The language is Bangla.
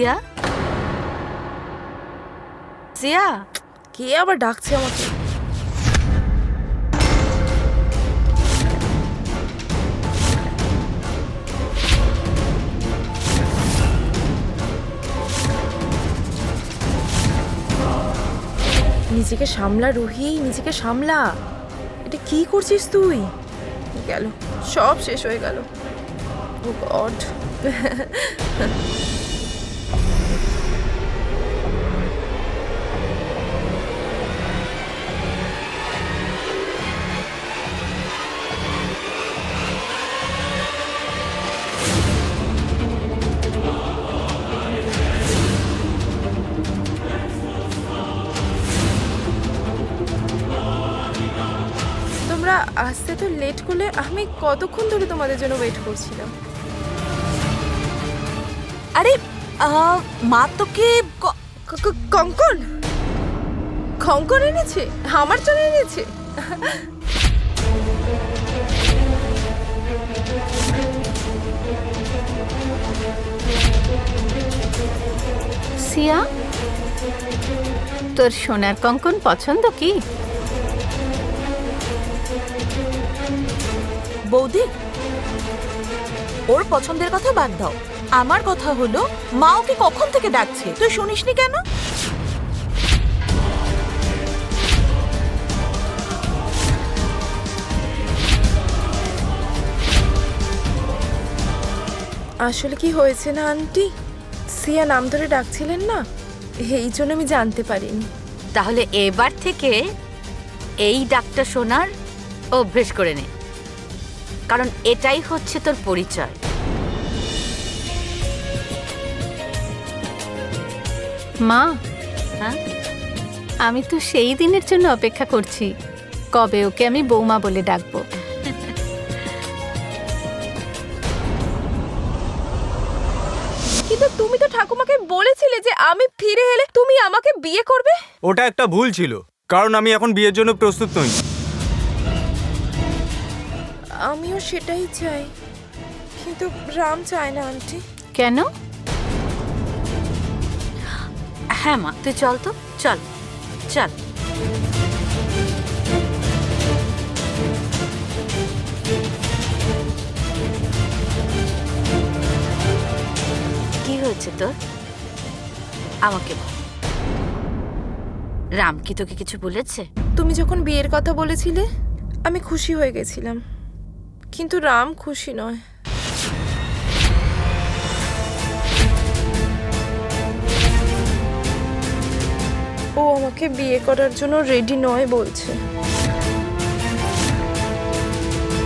সিয়া, সিয়া, কে আবার ডাকছে আমাকে? নিজেকে সামলা রুহি, নিজেকে সামলা। এটা কি করছিস তুই? গেল, সব শেষ হয়ে গেল। ও গড। তোমরা আসতে তো লেট করলে, আমি কতক্ষণ ধরে তোমাদের জন্য ওয়েট করছিলাম। আরে মা তোকে কঙ্কন, কঙ্কন এনেছে? আমার জন্য এনেছে? সিয়া, তোর সোনার কঙ্কন পছন্দ কি? বৌদি, ওর পছন্দের কথা বাদ দাও। আমার কথা হলো, মা ওকে কখন থেকে ডাকছে, তুই শুনিসনি কেন? আসলে কি হয়েছে না আন্টি, সিয়া নাম ধরে ডাকছিলেন না, এই জন্য আমি জানতে পারিনি। তাহলে এবার থেকে এই ডাকটা শোনার অভ্যেস করে নে, কারণ এটাই হচ্ছে তোর পরিচয়। মা, হ্যাঁ, আমি তো সেই দিনের জন্য অপেক্ষা করছি, কবে ওকে আমি বৌমা বলে ডাকবো। কিন্তু তুমি তো ঠাকুমাকে বলেছিলে যে আমি ফিরে এলে তুমি আমাকে বিয়ে করবে। ওটা একটা ভুল ছিল, কারণ আমি এখন বিয়ের জন্য প্রস্তুত নই। আমিও সেটাই চাই, কিন্তু রাম চায় না আন্টি। কেন? হ্যাঁ মা, তুই চল তো, চল চল। কি হয়েছে তোর? আমাকে বল, রাম কি তোকে কিছু বলেছে? তুমি যখন বিয়ের কথা বলেছিলে আমি খুশি হয়ে গেছিলাম, কিন্তু রাম খুশি নয়। ও আমাকে বিয়ে করার জন্য রেডি নয় বলছে।